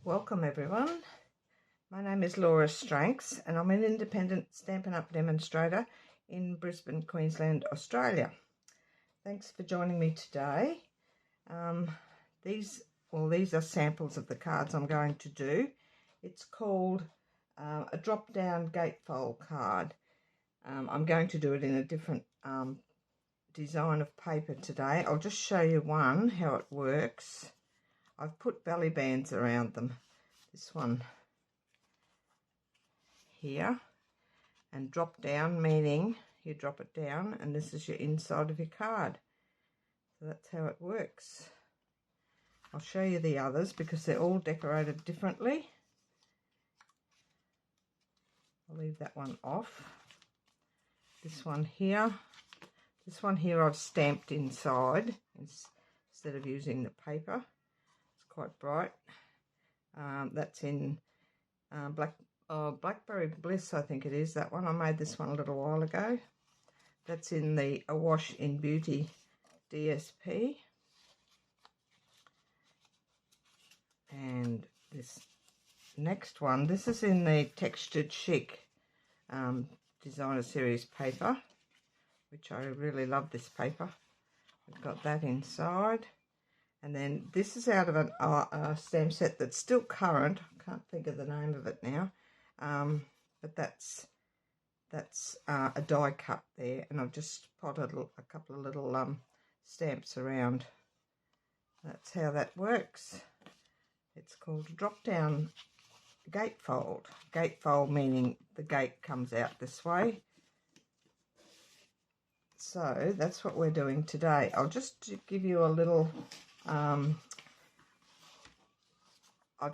Welcome everyone. My name is Laura Stranks and I'm an independent Stampin' Up! Demonstrator in Brisbane, Queensland, Australia. Thanks for joining me today. These are samples of the cards I'm going to do. It's called a drop-down gatefold card. I'm going to do it in a different design of paper today. I'll just show you one, how it works. I've put belly bands around them. This one here, and drop down meaning you drop it down and this is your inside of your card. So that's how it works. I'll show you the others because they're all decorated differently. I'll leave that one off. This one here I've stamped inside instead of using the paper. Quite bright. That's in Blackberry Bliss, I think it is, that one. I made this one a little while ago. That's in the Awash in Beauty DSP. And this next one, this is in the Textured Chic Designer Series paper, which I really love this paper. We've got that inside. And then this is out of a stamp set that's still current. I can't think of the name of it now. But that's a die cut there. And I've just potted a couple of little stamps around. That's how that works. It's called a drop-down gatefold. Gatefold meaning the gate comes out this way. So that's what we're doing today. I'll just give you a little... I've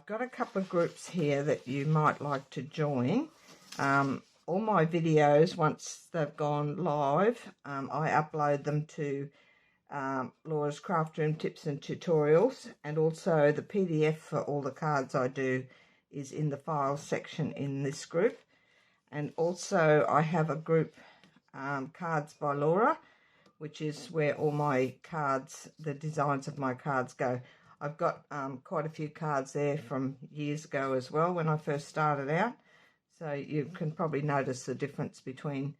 got a couple of groups here that you might like to join. All my videos, once they've gone live, I upload them to Laura's Craft Room Tips and Tutorials, and also the PDF for all the cards I do is in the files section in this group. And also I have a group, Cards by Laura, which is where all my cards, the designs of my cards go. I've got quite a few cards there from years ago as well when I first started out. So you can probably notice the difference between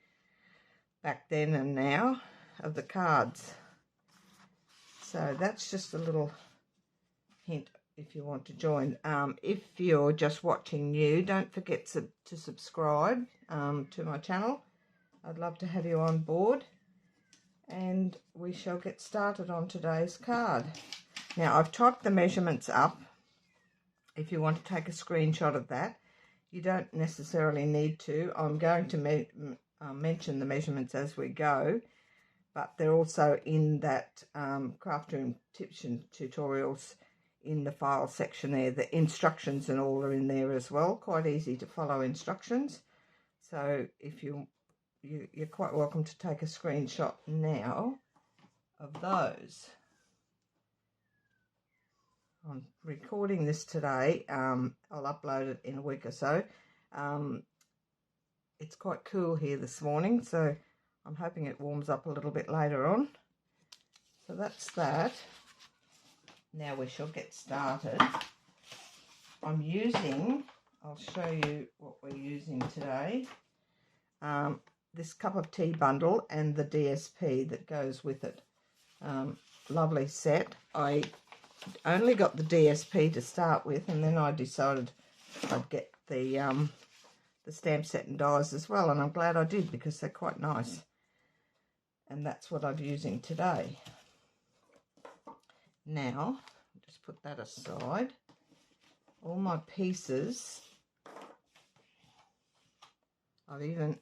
back then and now of the cards. So that's just a little hint if you want to join. If you're just watching new, don't forget to subscribe to my channel. I'd love to have you on board. And we shall get started on today's card. Now I've typed the measurements up. If you want to take a screenshot of that, you don't necessarily need to. I'm going to mention the measurements as we go, but they're also in that Craft Room Tips and Tutorials in the file section there. The instructions and all are in there as well. Quite easy to follow instructions. So if you're quite welcome to take a screenshot now of those. I'm recording this today. I'll upload it in a week or so. It's quite cool here this morning, so I'm hoping it warms up a little bit later on. So that's that. Now we shall get started. I'll show you what we're using today. This cup of tea bundle and the DSP that goes with it. Lovely set. I only got the DSP to start with, and then I decided I'd get the stamp set and dies as well, and I'm glad I did because they're quite nice. And that's what I'm using today. Now, just put that aside. All my pieces, I've even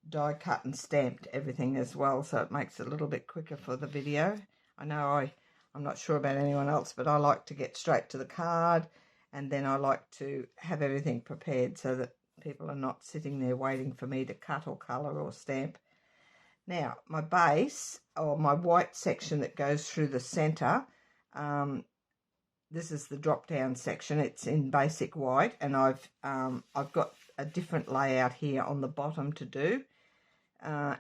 die cut and stamped everything as well, so it makes it a little bit quicker for the video. I know I'm not sure about anyone else, but I like to get straight to the card, and then I like to have everything prepared so that people are not sitting there waiting for me to cut or colour or stamp. Now my base, or my white section that goes through the centre, this is the drop down section. It's in Basic White, and I've got a different layout here on the bottom to do.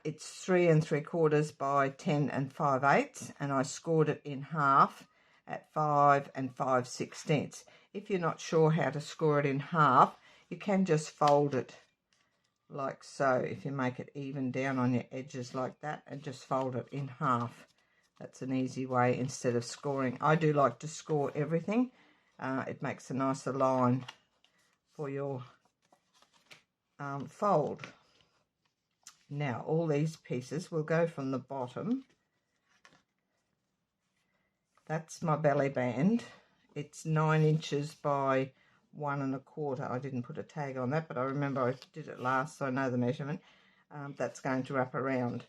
It's 3 3/4 by 10 5/8, and I scored it in half at 5 5/16. If you're not sure how to score it in half, you can just fold it like so. If you make it even down on your edges like that and just fold it in half, that's an easy way instead of scoring. I do like to score everything. It makes a nicer line for your fold. Now all these pieces will go from the bottom. That's my belly band. It's 9 inches by 1 1/4. I didn't put a tag on that, but I remember I did it last, so I know the measurement. That's going to wrap around.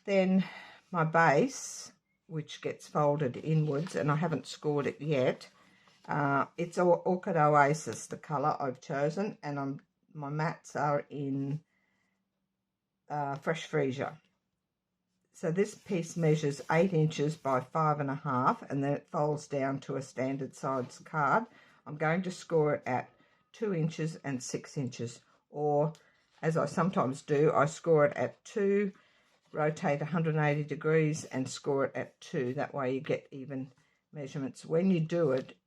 Then my base, which gets folded inwards, and I haven't scored it yet. It's Orchid Oasis, the colour I've chosen, and my mats are in Fresh Freesia. So this piece measures 8 inches by 5 1/2, and then it folds down to a standard size card. I'm going to score it at 2 inches and 6 inches, or as I sometimes do, I score it at 2, rotate 180 degrees and score it at 2. That way you get even measurements. When you do it,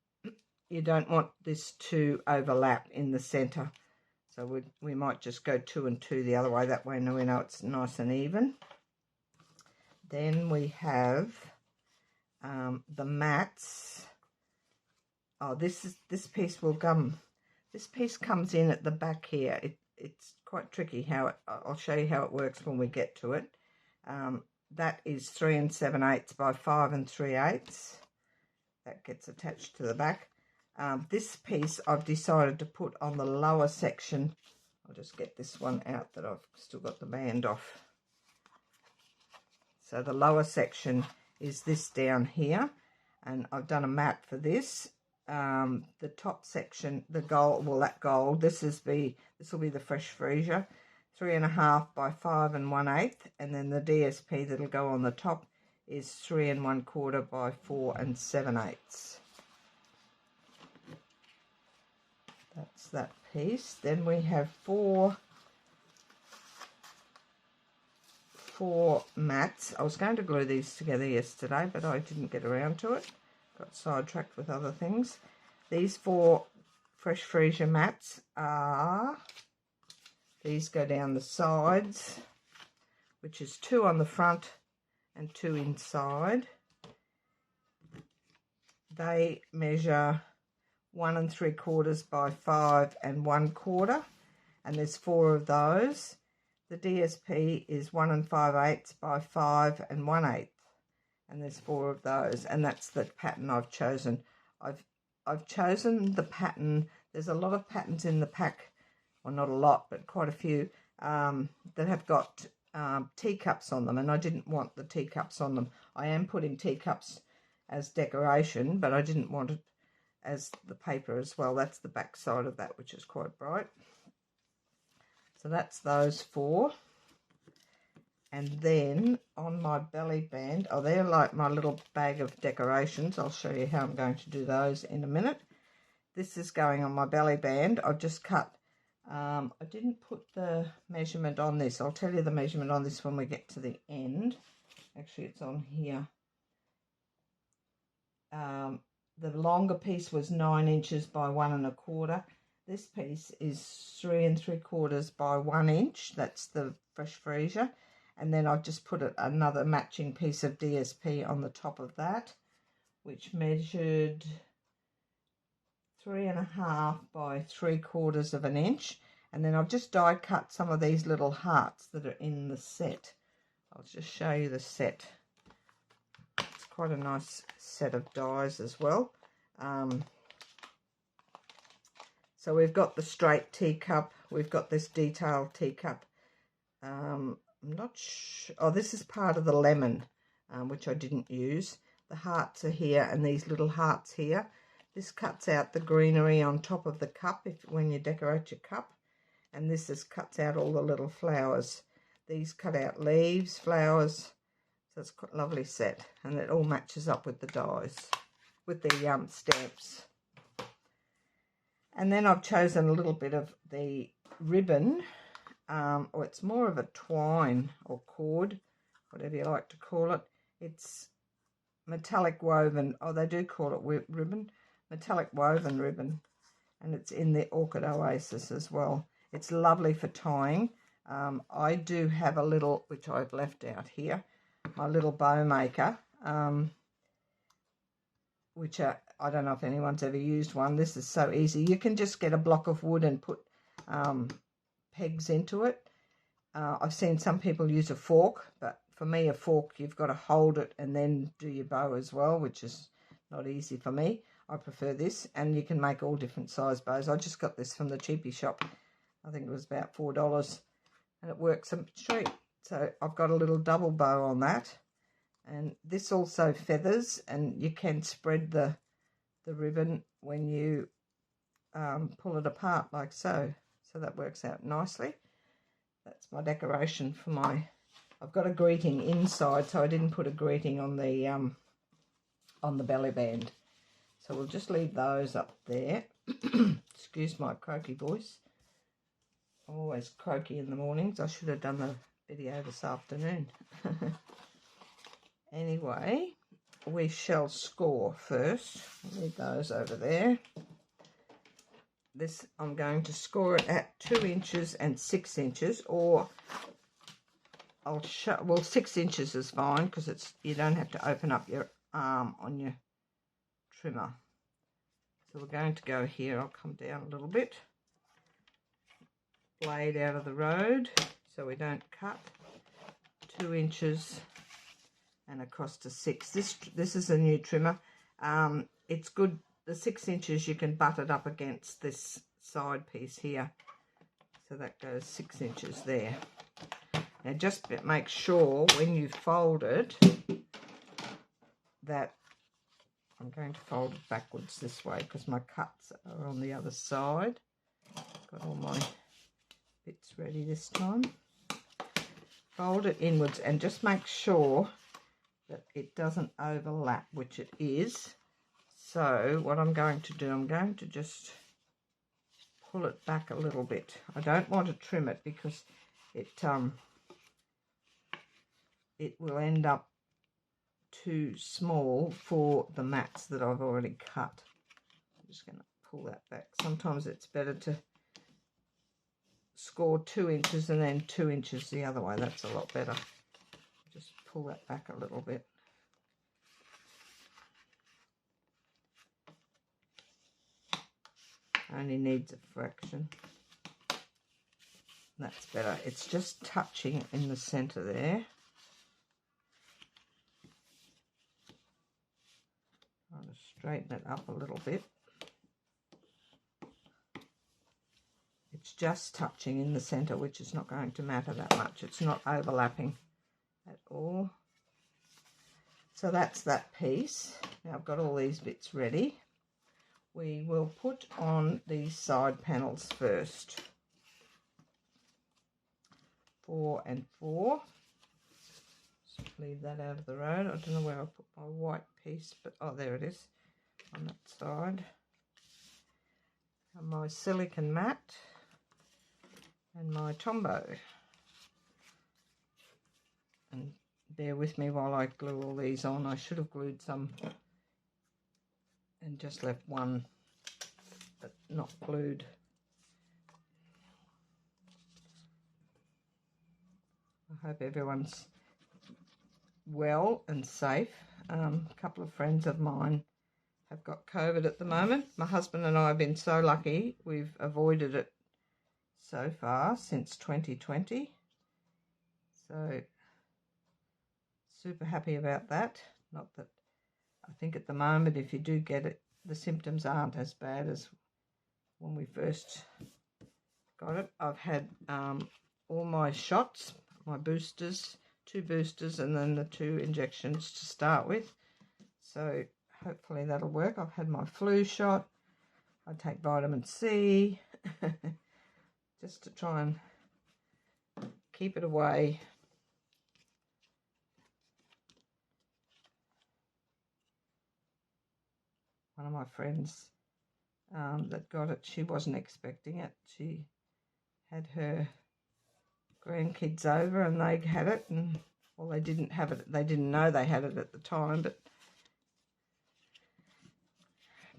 you don't want this to overlap in the centre. So we might just go 2 and 2 the other way. That way we know it's nice and even. Then we have the mats. Oh, this piece will come. This piece comes in at the back here. It's quite tricky how I'll show you how it works when we get to it. That is 3 7/8 by 5 3/8. That gets attached to the back. This piece I've decided to put on the lower section. I'll just get this one out that I've still got the band off. So the lower section is this down here, and I've done a mat for this. The top section, the gold, well, that gold, this will be the Fresh Freesia, 3 1/2 by 5 1/8, and then the DSP that'll go on the top is 3 1/4 by 4 7/8. That's that piece. Then we have four mats. I was going to glue these together yesterday, but I didn't get around to it. Got sidetracked with other things. These 4 Fresh Freesia mats are, these go down the sides, which is 2 on the front and 2 inside. They measure 1 3/4 by 5 1/4, and there's 4 of those. The DSP is 1 5/8 by 5 1/8, and there's 4 of those, and that's the pattern I've chosen. I've chosen the pattern. There's a lot of patterns in the pack, well, not a lot, but quite a few that have got teacups on them, and I didn't want the teacups on them. I am putting teacups as decoration, but I didn't want it as the paper as well. That's the back side of that, which is quite bright. So that's those 4. And then on my belly band, oh, they're like my little bag of decorations. I'll show you how I'm going to do those in a minute. This is going on my belly band. I've just cut, I didn't put the measurement on this. I'll tell you the measurement on this when we get to the end. Actually, it's on here. The longer piece was 9 inches by 1 1/4. This piece is 3 3/4 by 1 inch. That's the Fresh Freesia. And then I've just put another matching piece of DSP on the top of that, which measured 3 1/2 by 3/4 of an inch. And then I've just die cut some of these little hearts that are in the set. I'll just show you the set. It's quite a nice set of dies as well. So we've got the straight teacup, we've got this detailed teacup. I'm not sure, oh, this is part of the lemon, which I didn't use. The hearts are here, and these little hearts here. This cuts out the greenery on top of the cup when you decorate your cup, and this cuts out all the little flowers. These cut out leaves, flowers, so it's quite a lovely set, and it all matches up with the dies, with the stamps. And then I've chosen a little bit of the ribbon, or it's more of a twine or cord, whatever you like to call it. It's metallic woven, oh, they do call it ribbon, metallic woven ribbon, and it's in the Orchid Oasis as well. It's lovely for tying. I do have a little, which I've left out here, my little bow maker, which I don't know if anyone's ever used one. This is so easy. You can just get a block of wood and put pegs into it. I've seen some people use a fork, but for me a fork, you've got to hold it and then do your bow as well, which is not easy for me. I prefer this, and you can make all different size bows. I just got this from the cheapie shop. I think it was about $4, and it works a treat. So I've got a little double bow on that, and this also feathers, and you can spread the ribbon when you pull it apart like so. So that works out nicely. That's my decoration for my, I've got a greeting inside, so I didn't put a greeting on the belly band. So we'll just leave those up there. Excuse my croaky voice. I'm always croaky in the mornings. I should have done the video this afternoon. Anyway, we shall score first. I'll leave those over there. This, I'm going to score it at 2 inches and 6 inches, or I'll show, well, 6 inches is fine because it's, you don't have to open up your arm on your trimmer. So we're going to go here. I'll come down a little bit. Blade out of the road so we don't cut. 2 inches and across to 6. This is a new trimmer. It's good. The 6 inches, you can butt it up against this side piece here. So that goes 6 inches there. Now just make sure when you fold it that, I'm going to fold it backwards this way because my cuts are on the other side. Got all my bits ready this time. Fold it inwards and just make sure that it doesn't overlap, which it is. So what I'm going to do, I'm going to just pull it back a little bit. I don't want to trim it because it will end up too small for the mats that I've already cut. I'm just going to pull that back. Sometimes it's better to score 2 inches and then 2 inches the other way. That's a lot better. Just pull that back a little bit. Only needs a fraction. That's better. It's just touching in the center there. Trying to straighten it up a little bit. It's just touching in the center, which is not going to matter that much. It's not overlapping at all. So that's that piece. Now I've got all these bits ready. We will put on these side panels first. 4 and 4. Just leave that out of the road. I don't know where I put my white piece, but oh, there it is on that side. And my silicone mat and my Tombow. And bear with me while I glue all these on. I should have glued some and just left one but not glued. I hope everyone's well and safe. A couple of friends of mine have got COVID at the moment. My husband and I have been so lucky. We've avoided it so far since 2020. So super happy about that. Not that I think at the moment, if you do get it, the symptoms aren't as bad as when we first got it. I've had all my shots, my boosters, 2 boosters, and then the 2 injections to start with. So hopefully that'll work. I've had my flu shot. I take vitamin C just to try and keep it away. One of my friends that got it, she wasn't expecting it. She had her grandkids over and they had it, and well, they didn't have it. They didn't know they had it at the time, but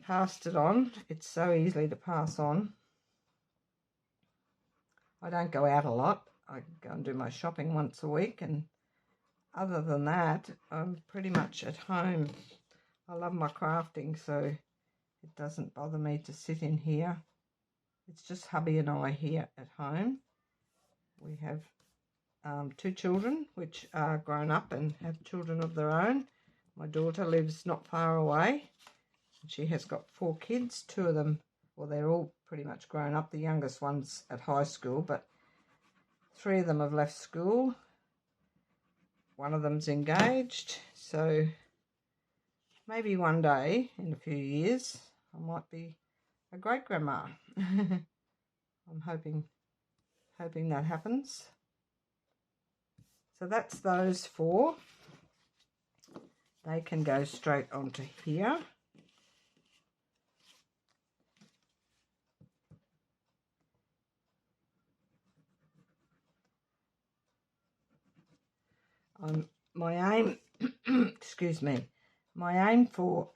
passed it on. It's so easy to pass on. I don't go out a lot. I go and do my shopping once a week, and other than that, I'm pretty much at home. I love my crafting, so it doesn't bother me to sit in here. It's just hubby and I here at home. We have 2 children, which are grown up and have children of their own. My daughter lives not far away. She has got 4 kids. 2 of them, well, they're all pretty much grown up. The youngest one's at high school, but 3 of them have left school. One of them's engaged, so maybe one day in a few years I might be a great grandma. I'm hoping that happens. So that's those 4. They can go straight onto here. My aim, excuse me, my aim for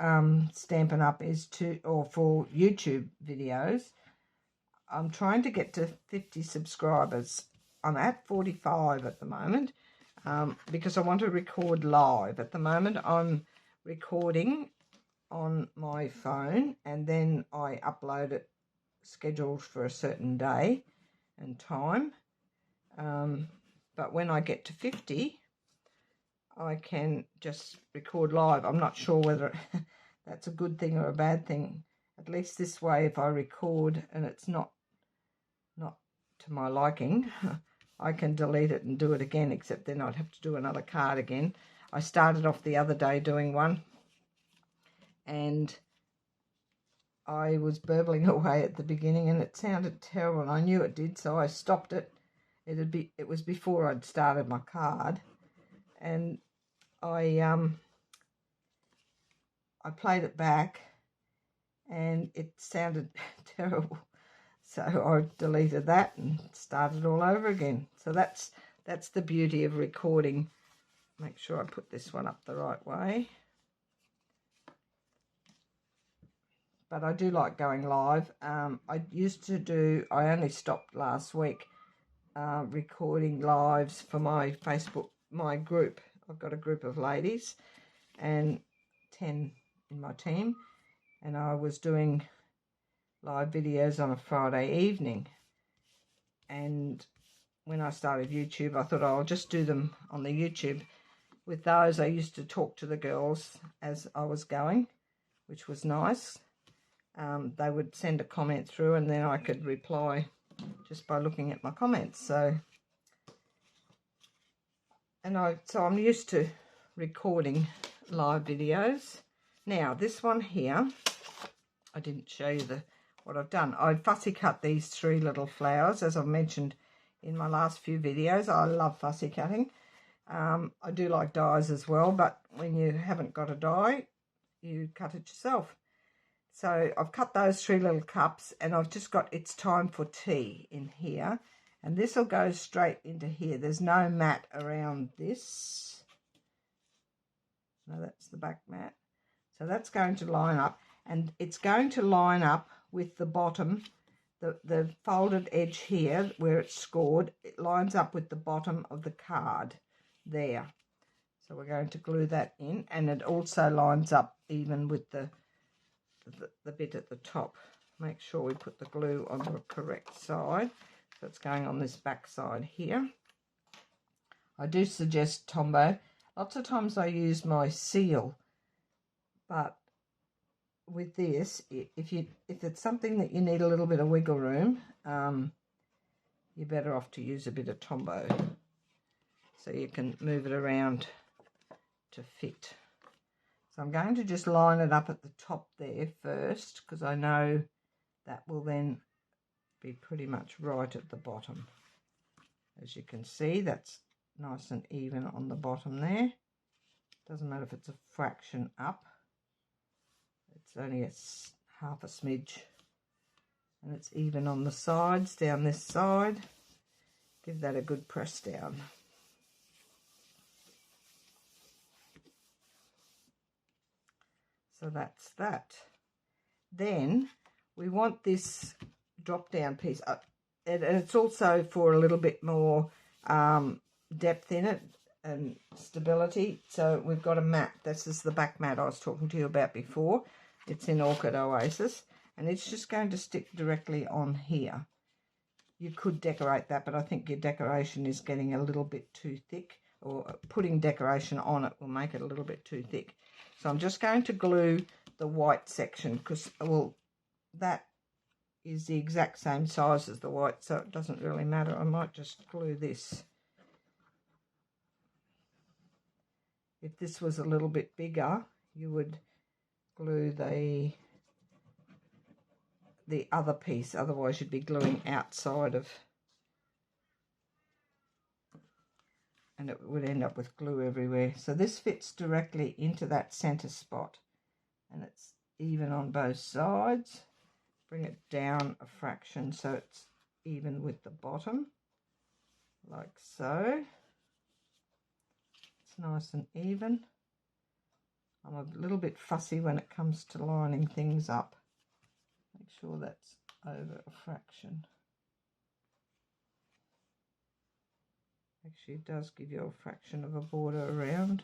Stampin' Up is for YouTube videos, I'm trying to get to 50 subscribers. I'm at 45 at the moment because I want to record live. At the moment, I'm recording on my phone and then I upload it scheduled for a certain day and time. But when I get to 50, I can just record live. I'm not sure whether that's a good thing or a bad thing. At least this way, if I record and it's not to my liking, I can delete it and do it again, except then I'd have to do another card again. I started off the other day doing one and I was burbling away at the beginning and it sounded terrible and I knew it did, so I stopped it. It was before I'd started my card, and I played it back and it sounded terrible, so I deleted that and started all over again. So that's the beauty of recording. Make sure I put this one up the right way. But I do like going live. I only stopped last week recording lives for my Facebook, my group. I've got a group of ladies and 10 in my team, and I was doing live videos on a Friday evening. And when I started YouTube, I thought, I'll just do them on the YouTube. With those, I used to talk to the girls as I was going, which was nice. They would send a comment through and then I could reply just by looking at my comments. So I'm used to recording live videos. Now this one here, I didn't show you what I've done. I fussy cut these 3 little flowers, as I've mentioned in my last few videos. I love fussy cutting. I do like dies as well, but when you haven't got a die, you cut it yourself. So I've cut those 3 little cups and I've just got It's Time for Tea in here. And this will go straight into here. There's no mat around this. No, that's the back mat. So that's going to line up. And it's going to line up with the bottom, the folded edge here where it's scored. It lines up with the bottom of the card there. So we're going to glue that in. And it also lines up even with the bit at the top. Make sure we put the glue on the correct side. So it's going on this back side here. I do suggest Tombow. Lots of times I use my seal, but with this, if it's something that you need a little bit of wiggle room, you're better off to use a bit of Tombow, so you can move it around to fit. So I'm going to just line it up at the top there first, because I know that will then be pretty much right at the bottom. As you can see, that's nice and even on the bottom there. Doesn't matter if it's a fraction up. It's only half a smidge. And it's even on the sides, down this side. Give that a good press down. So that's that. Then we want this drop down piece up, and it's also for a little bit more depth in it and stability. So we've got a mat. This is the back mat I was talking to you about before. It's in Orchid Oasis, and it's just going to stick directly on here. You could decorate that, but I think your decoration is getting a little bit too thick, or putting decoration on it will make it a little bit too thick. So I'm just going to glue the white section because, well, that is the exact same size as the white, so it doesn't really matter. I might just glue this. If this was a little bit bigger, you would glue the other piece, otherwise you'd be gluing outside of, and it would end up with glue everywhere. So this fits directly into that center spot, and it's even on both sides. Bring it down a fraction so it's even with the bottom, like so. It's nice and even. I'm a little bit fussy when it comes to lining things up. Make sure that's over a fraction. Actually, it does give you a fraction of a border around.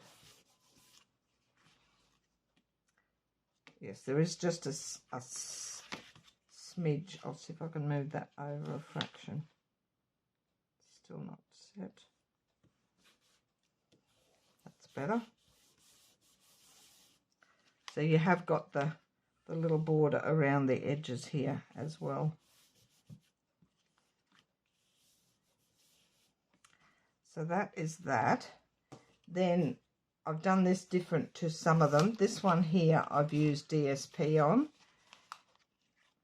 Yes, there is just a smidge. I'll see if I can move that over a fraction. Still not set. That's better. So you have got the little border around the edges here as well. So that is that. Then I've done this different to some of them. This one here I've used DSP on,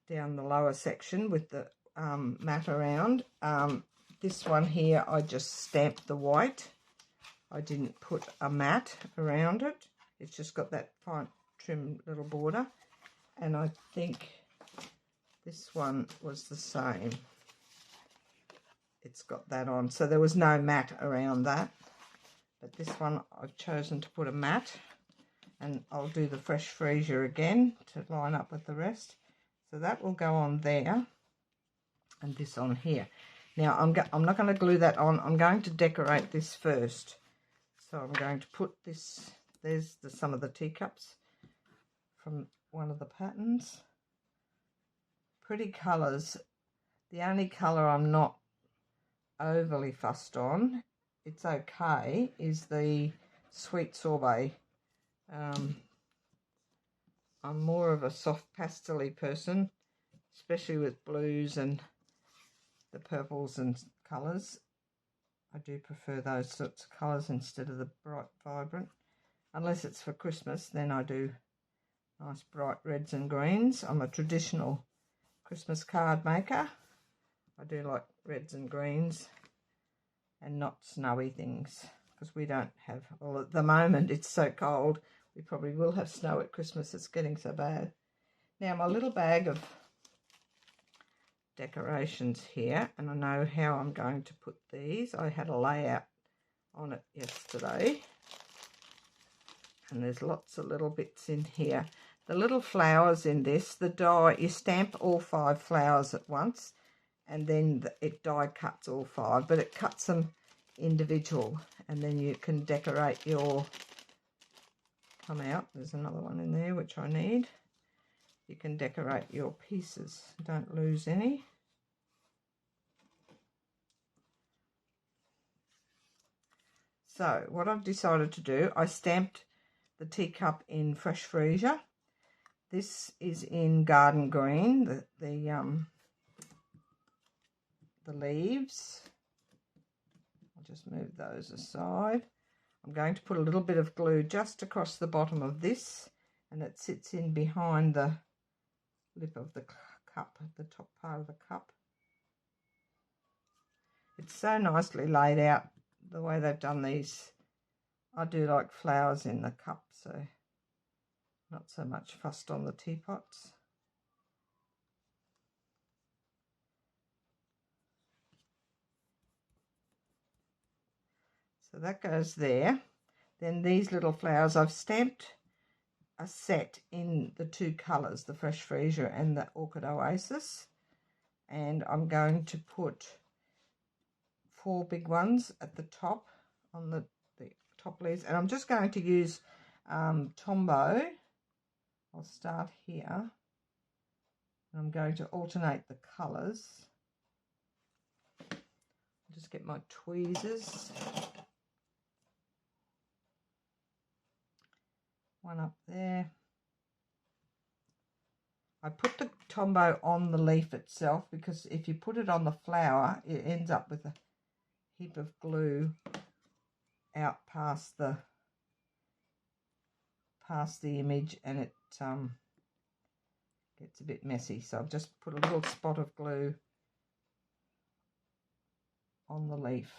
down the lower section with the mat around. This one here I just stamped the white. I didn't put a mat around it. It's just got that fine trim little border. And I think this one was the same. It's got that on. So there was no mat around that. But this one I've chosen to put a mat. And I'll do the fresh Freesia again to line up with the rest. So that will go on there. And this on here. Now I'm not going to glue that on. I'm going to decorate this first. So I'm going to put this, there's some of the teacups from one of the patterns. Pretty colours. The only colour I'm not overly fussed on, it's okay, is the sweet sorbet. I'm more of a soft pastel-y person, especially with blues and the purples and colours. I do prefer those sorts of colours instead of the bright vibrant. Unless it's for Christmas, then I do nice bright reds and greens. I'm a traditional Christmas card maker. I do like reds and greens and not snowy things, because we don't have, well, at the moment it's so cold, we probably will have snow at Christmas. It's getting so bad. Now my little bag of decorations here, and I know how I'm going to put these. I had a layout on it yesterday, and there's lots of little bits in here. The little flowers in this, the die, you stamp all 5 flowers at once, and then it die cuts all 5, but it cuts them individual, and then you can decorate your, come out, there's another one in there which I need. You can decorate your pieces, don't lose any. So what I've decided to do, I stamped the teacup in fresh Freesia. This is in garden green, the leaves. I'll just move those aside. I'm going to put a little bit of glue just across the bottom of this, and it sits in behind the lip of the cup, the top part of the cup. It's so nicely laid out, the way they've done these. I do like flowers in the cup, so not so much fussed on the teapots. So that goes there. Then these little flowers I've stamped a set in the two colours, the Fresh Freesia and the Orchid Oasis. And I'm going to put 4 big ones at the top on the top leaves. And I'm just going to use Tombow. I'll start here. I'm going to alternate the colours. Just get my tweezers. One up there. I put the Tombow on the leaf itself because if you put it on the flower, it ends up with a heap of glue out past the image, and it gets a bit messy. So I've just put a little spot of glue on the leaf.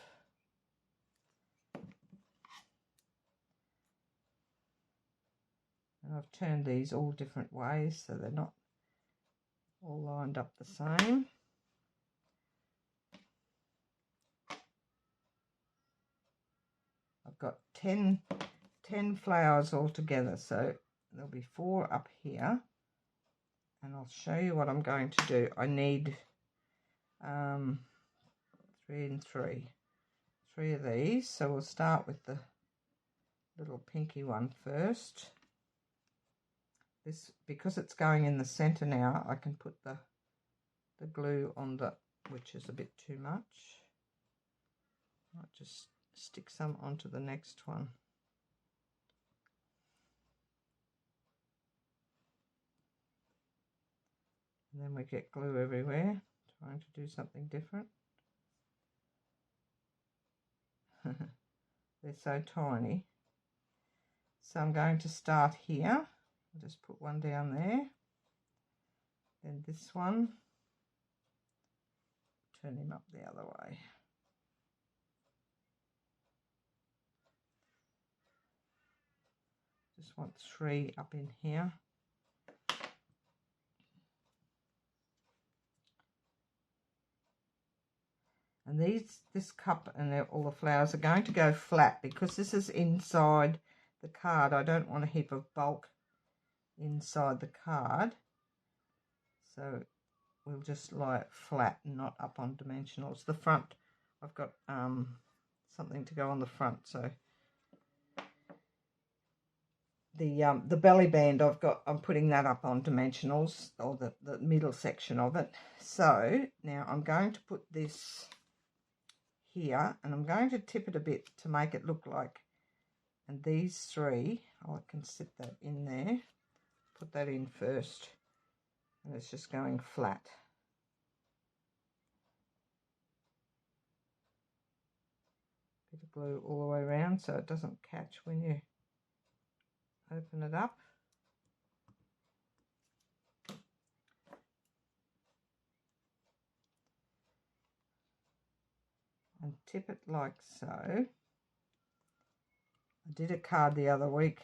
And I've turned these all different ways so they're not all lined up the same. I've got 10 flowers all together, so there'll be 4 up here, and I'll show you what I'm going to do. I need 3 and 3 of these, so we'll start with the little pinky one first. This, because it's going in the center now, I can put the glue on the, which is a bit too much. I'll just stick some onto the next one. And then we get glue everywhere, trying to do something different. They're so tiny. So I'm going to start here. I'll just put one down there. Then this one. Turn him up the other way. Just want 3 up in here. And this cup and all the flowers are going to go flat because this is inside the card. I don't want a heap of bulk inside the card. So we'll just lie it flat and not up on dimensionals. The front, I've got something to go on the front. So the belly band I'm putting that up on dimensionals, or the middle section of it. So now I'm going to put this here, and I'm going to tip it a bit to make it look like, and these 3, I can sit that in there, put that in first, and it's just going flat. Bit of glue all the way around so it doesn't catch when you open it up. And tip it like so. I did a card the other week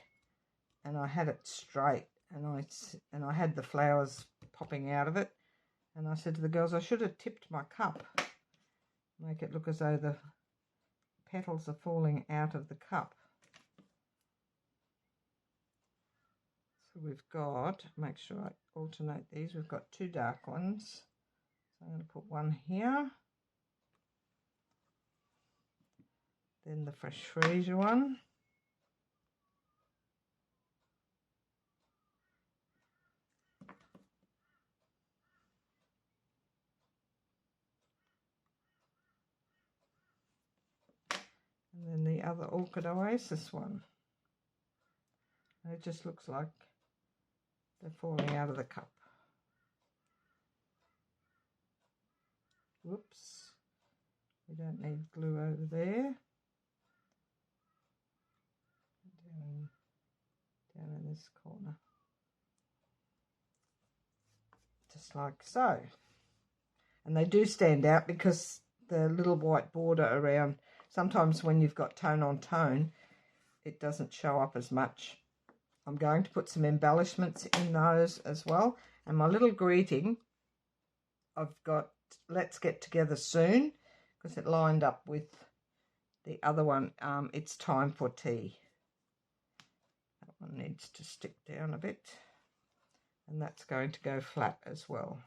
and I had it straight, and I had the flowers popping out of it, and I said to the girls, I should have tipped my cup, make it look as though the petals are falling out of the cup. So we've got, make sure I alternate these, we've got 2 dark ones, so I'm going to put one here. Then the Fresh Freesia one. And then the other Orchid Oasis one. And it just looks like they're falling out of the cup. Whoops. We don't need glue over there. Down in this corner, just like so. And they do stand out because the little white border around, sometimes when you've got tone on tone, it doesn't show up as much. I'm going to put some embellishments in those as well. And my little greeting, I've got Let's Get Together Soon, because it lined up with the other one, It's Time for Tea. That one needs to stick down a bit, and that's going to go flat as well.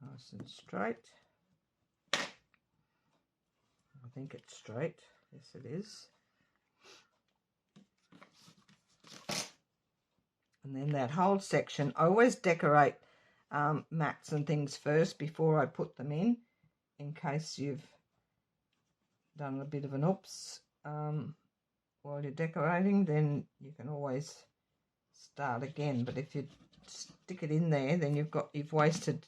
Nice and straight. I think it's straight. Yes, it is. And then that whole section, I always decorate mats and things first before I put them in case you've done a bit of an oops while you're decorating. Then you can always start again. But if you stick it in there, then you've wasted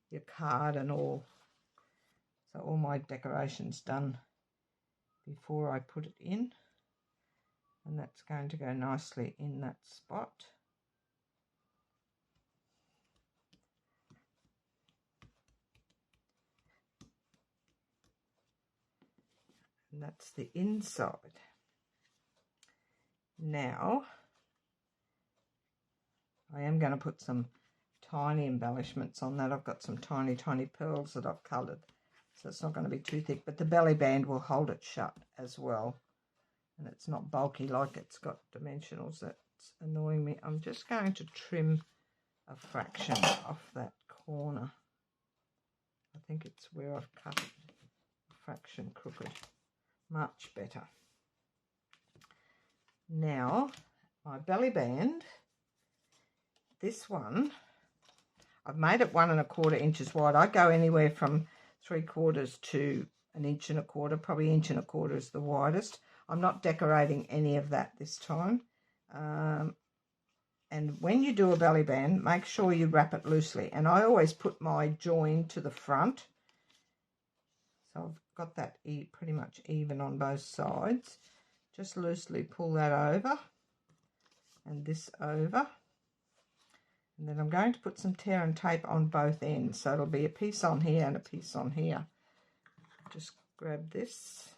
your card and all. So all my decoration's done before I put it in, and that's going to go nicely in that spot. And that's the inside. Now I am going to put some tiny embellishments on that. I've got some tiny pearls that I've coloured, so it's not going to be too thick, but the belly band will hold it shut as well, and it's not bulky like it's got dimensionals. That's annoying me. I'm just going to trim a fraction off that corner. I think it's where I've cut it a fraction crooked. Much better. Now my belly band, this one I've made it 1 1/4 inches wide. I go anywhere from 3/4 to 1 1/4 inches, probably 1 1/4 inches is the widest. I'm not decorating any of that this time. And when you do a belly band, make sure you wrap it loosely. And I always put my join to the front. So I've got that pretty much even on both sides. Just loosely pull that over and this over. And then I'm going to put some tear and tape on both ends. So it'll be a piece on here and a piece on here. Just grab this.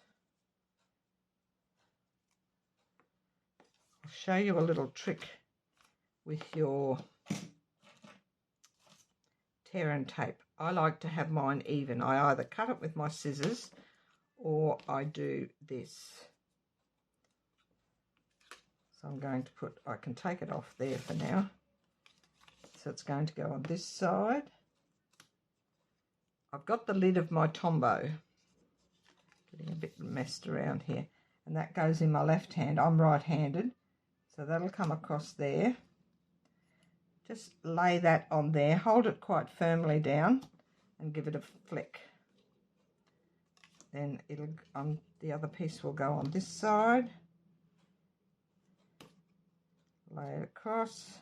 I'll show you a little trick with your tear and tape. I like to have mine even. I either cut it with my scissors or I do this. So I'm going to put, I can take it off there for now. So it's going to go on this side. I've got the lid of my Tombow. Getting a bit messed around here. And that goes in my left hand. I'm right-handed. So that'll come across there. Just lay that on there. Hold it quite firmly down and give it a flick. Then the other piece will go on this side. Lay it across.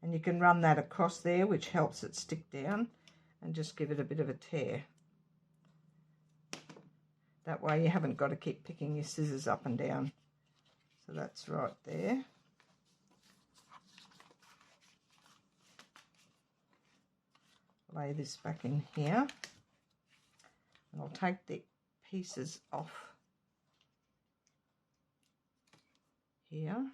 And you can run that across there, which helps it stick down, and just give it a bit of a tear. That way you haven't got to keep picking your scissors up and down. So that's right there. Lay this back in here. And I'll take the pieces off here.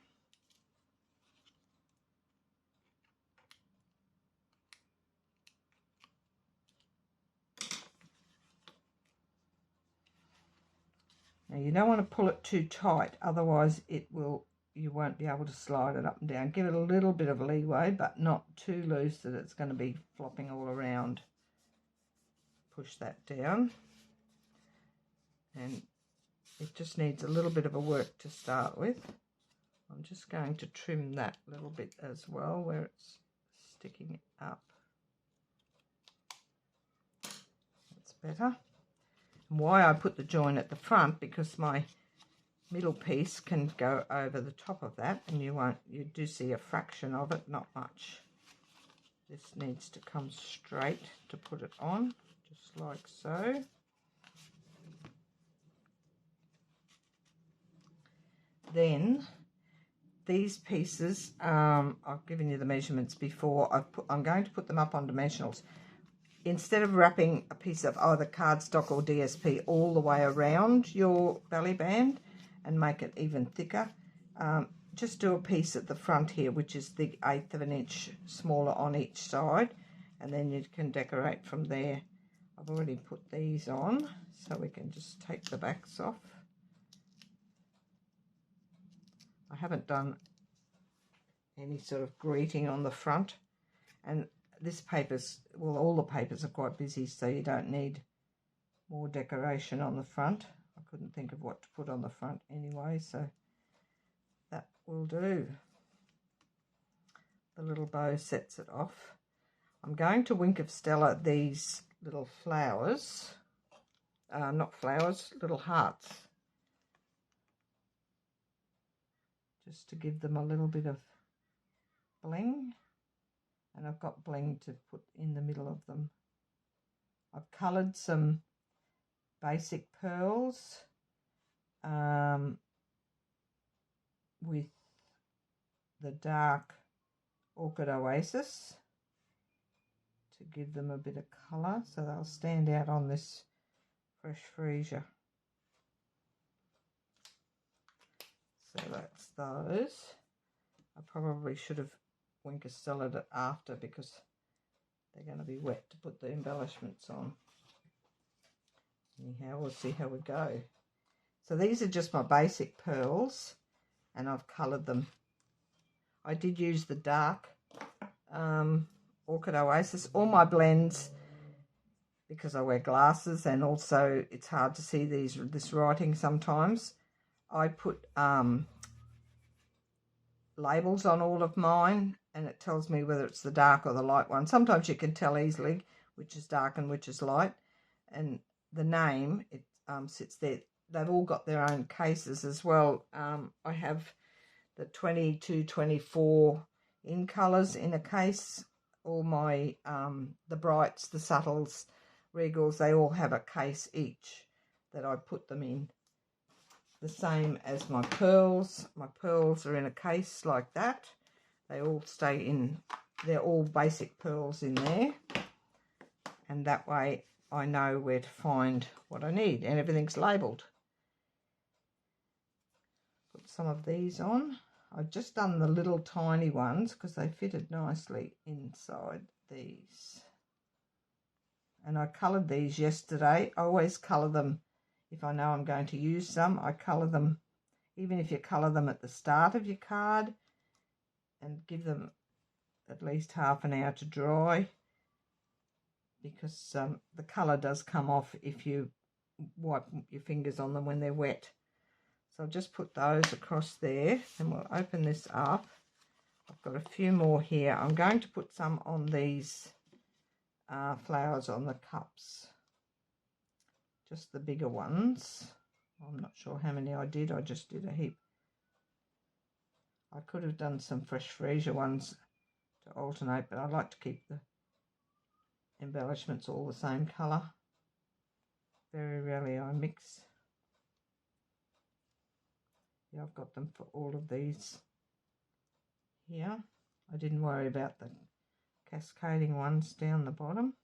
Now you don't want to pull it too tight, otherwise you won't be able to slide it up and down. Give it a little bit of leeway, but not too loose that it's going to be flopping all around. Push that down. And it just needs a little bit of a work to start with. I'm just going to trim that little bit as well where it's sticking up. That's better. And why I put the join at the front, because my middle piece can go over the top of that, and you do see a fraction of it, not much. This needs to come straight to put it on, just like so. Then these pieces, I've given you the measurements before. I'm going to put them up on dimensionals. Instead of wrapping a piece of either cardstock or DSP all the way around your belly band and make it even thicker, just do a piece at the front here, which is the 1/8 of an inch smaller on each side, and then you can decorate from there. I've already put these on, so we can just take the backs off. I haven't done any sort of greeting on the front, and this paper's, well, all the papers are quite busy, so you don't need more decoration on the front. I couldn't think of what to put on the front anyway, so that will do. The little bow sets it off. I'm going to Wink of Stella these little flowers, not flowers, little hearts, just to give them a little bit of bling, and I've got bling to put in the middle of them. I've coloured some basic pearls with the dark Orchid Oasis to give them a bit of colour, so they'll stand out on this fresh freesia. So that's those. I probably should have Wink of Stella'd it after, because they're going to be wet to put the embellishments on. Anyhow, we'll see how we go. So these are just my basic pearls, and I've coloured them. I did use the dark Orchid Oasis. All my blends, because I wear glasses and also it's hard to see this writing sometimes, I put labels on all of mine, and it tells me whether it's the dark or the light one. Sometimes you can tell easily which is dark and which is light, and the name, it sits there. They've all got their own cases as well. I have the 22-24 in colours in a case. All my the brights, the subtles, regals, they all have a case each that I put them in. The same as my pearls. My pearls are in a case like that. They all stay in, they're all basic pearls in there, and that way I know where to find what I need, and everything's labelled. Put some of these on. I've just done the little tiny ones because they fitted nicely inside these. And I coloured these yesterday. I always colour them if I know I'm going to use some. I colour them, even if you colour them at the start of your card, and give them at least half an hour to dry, because the colour does come off if you wipe your fingers on them when they're wet. So I'll just put those across there, and we'll open this up. I've got a few more here. I'm going to put some on these flowers on the cups, just the bigger ones. I'm not sure how many I did. I just did a heap. I could have done some fresh freesia ones to alternate, but I like to keep the embellishments all the same colour. Very rarely I mix. Yeah, I've got them for all of these here. I didn't worry about the cascading ones down the bottom.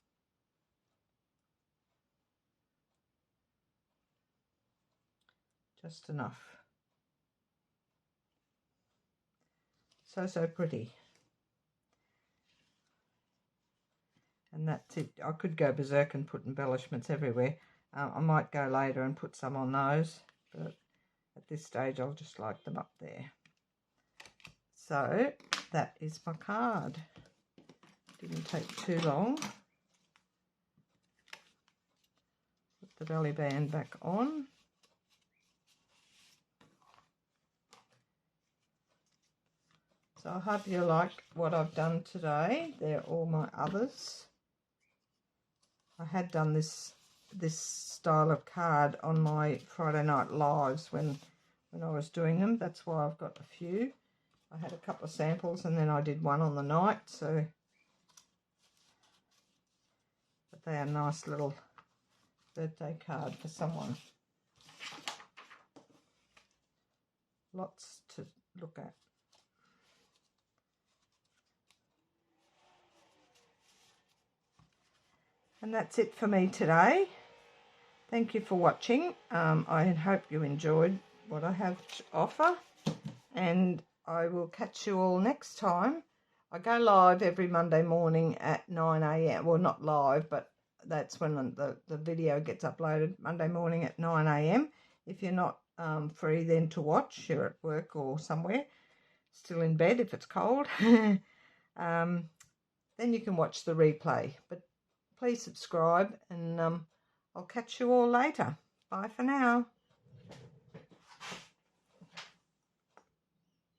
Just enough. So pretty. And that's it. I could go berserk and put embellishments everywhere. I might go later and put some on those, but at this stage I'll just like them up there. So that is my card. Didn't take too long. Put the belly band back on. So I hope you like what I've done today. They're all my others. I had done this style of card on my Friday night lives when I was doing them. That's why I've got a few. I had a couple of samples, and then I did one on the night. So, but they are a nice little birthday card for someone. Lots to look at. And that's it for me today. Thank you for watching. I hope you enjoyed what I have to offer, and I will catch you all next time I go live every Monday morning at 9 a.m. Well, not live, but that's when the video gets uploaded, Monday morning at 9 a.m. If you're not free then to watch, you're at work or somewhere, still in bed if it's cold, then you can watch the replay. But please subscribe, and I'll catch you all later. Bye for now.